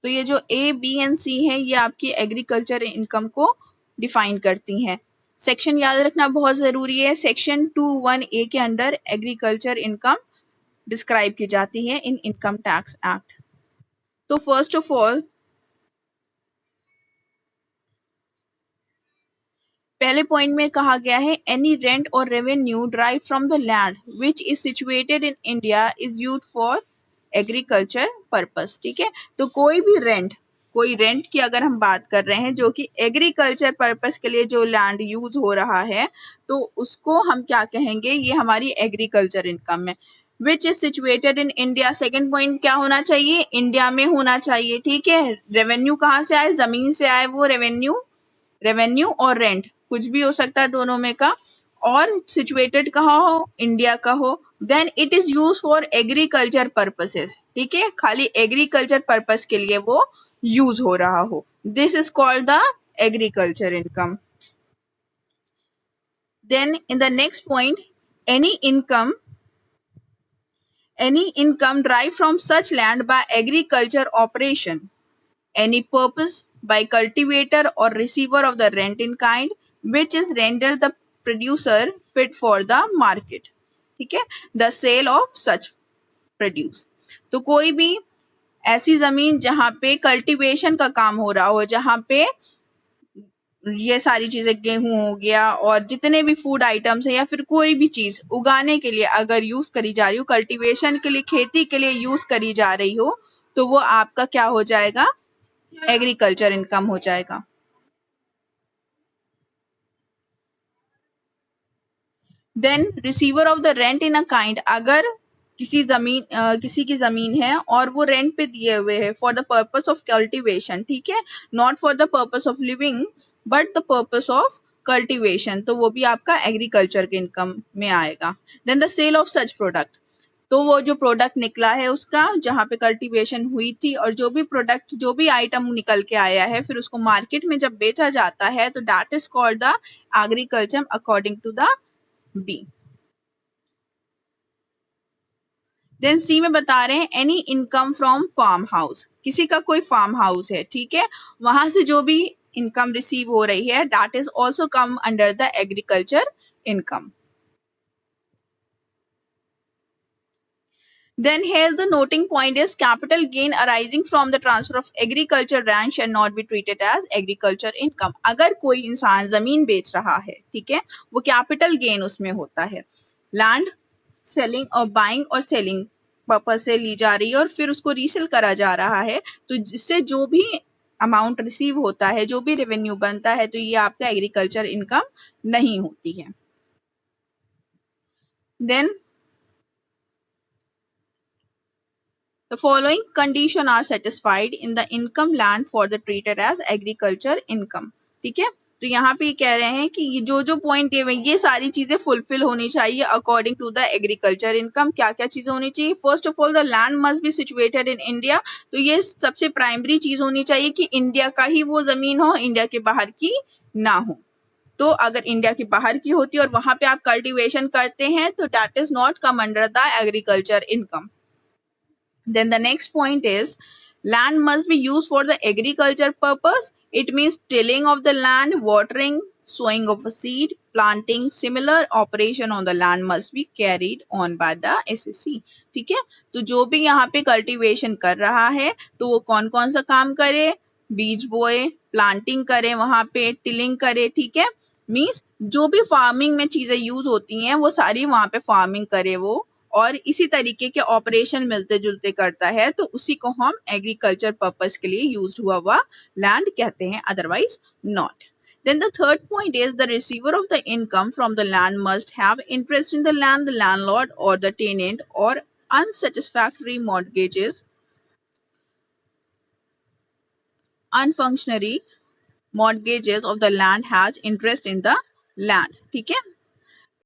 तो ये जो ए, बी एंड सी है ये आपकी एग्रीकल्चर इनकम को डिफाइन करती हैं। सेक्शन याद रखना बहुत जरूरी है। सेक्शन 2(1)(a) के अंडर एग्रीकल्चर इनकम डिस्क्राइब की जाती है इन इनकम टैक्स एक्ट। तो फर्स्ट ऑफ ऑल पहले पॉइंट में कहा गया है एनी रेंट और revenue drive from the land which is situated in India is use for agriculture purpose. ठीक है, तो कोई भी रेंट, कोई रेंट की अगर हम बात कर रहे हैं जो कि एग्रीकल्चर पर्पस के लिए जो लैंड यूज हो रहा है तो उसको हम क्या कहेंगे, ये हमारी एग्रीकल्चर इनकम है। Which is situated in India, second point क्या होना चाहिए, इंडिया में होना चाहिए। ठीक है, रेवेन्यू कहाँ से आए, जमीन से आए वो रेवेन्यू, रेवेन्यू और रेंट कुछ भी हो सकता है दोनों में का, और सिचुएटेड कहाँ हो, इंडिया का हो। Then it is use for agriculture purposes. ठीक है, खाली एग्रीकल्चर पर्पस के लिए वो यूज हो रहा हो, this is called the agriculture income. Then in the next point, any income drive from such land by agriculture operation, any purpose by cultivator or receiver of the rent in kind which is render the producer fit for the market। ठीक है, the sale of such produce। तो कोई भी ऐसी जमीन जहां पे cultivation का काम हो रहा हो, जहां पे ये सारी चीजें, गेहूं हो गया और जितने भी फूड आइटम्स है या फिर कोई भी चीज उगाने के लिए अगर यूज करी जा रही हो, कल्टीवेशन के लिए, खेती के लिए यूज करी जा रही हो, तो वो आपका क्या हो जाएगा, एग्रीकल्चर इनकम हो जाएगा। Then receiver of the rent in a kind, अगर किसी की जमीन है और वो रेंट पे दिए हुए है for the purpose of cultivation, ठीक है, not for the purpose of living but the purpose of cultivation, तो वो भी आपका एग्रीकल्चर के इनकम में आएगा। Then the sale of such product, तो वो जो प्रोडक्ट निकला है उसका, जहाँ पे कल्टीवेशन हुई थी, और जो भी प्रोडक्ट, जो भी आइटम निकल के आया है फिर उसको मार्केट में जब बेचा जाता है तो that is called the agriculture according to the B. Then C में बता रहे हैं any income from farm house, किसी का कोई फार्म हाउस है, ठीक है, वहां से जो भी इनकम रिसीव हो रही है that is also come under the agriculture income. Then here's the noting point is capital gain arising from the transfer of agriculture land shall not be treated as agriculture income। अगर कोई इंसान जमीन बेच रहा है, ठीक है, वो कैपिटल गेन उसमें होता है, लैंड सेलिंग और बाइंग और सेलिंग पर्पज से ली जा रही है और फिर उसको रीसेल करा जा रहा है, तो जिससे जो भी अमाउंट रिसीव होता है, जो भी रेवेन्यू बनता है, तो ये आपका एग्रीकल्चर इनकम नहीं होती है। Then the following condition are satisfied in the income land for the treated as agriculture income। ठीक है, तो यहाँ पे कह रहे हैं कि ये जो पॉइंट दिए हुए ये सारी चीजें फुलफिल होनी चाहिए according to the agriculture income. क्या क्या चीजें होनी चाहिए, first of all the land must be situated in India, तो ये सबसे प्राइमरी चीज होनी चाहिए कि इंडिया का ही वो जमीन हो, इंडिया के बाहर की ना हो। तो अगर इंडिया के बाहर की होती और वहां पे आप कल्टिवेशन करते हैं तो that is not come under the agriculture income. Then the next point is land must be used for the agriculture purpose। It means tilling of the land, watering, sowing of a seed, planting, similar operation on the land must be carried on by the SSC। ठीक है, तो जो भी यहाँ पे cultivation कर रहा है तो वो कौन कौन सा काम करे, बीज बोए, प्लांटिंग करे, वहां पे टिलिंग करे, ठीक है, मीन्स जो भी फार्मिंग में चीजें यूज होती हैं वो सारी वहां पे फार्मिंग करे वो, और इसी तरीके के ऑपरेशन मिलते जुलते करता है, तो उसी को हम एग्रीकल्चर पर्पस के लिए यूज हुआ लैंड कहते हैं, otherwise not. Then the third point is the receiver of the income from the land must have interest in the land, the landlord or the tenant or unsatisfactory mortgages, unfunctionary mortgages of the land has interest in the land। ठीक है,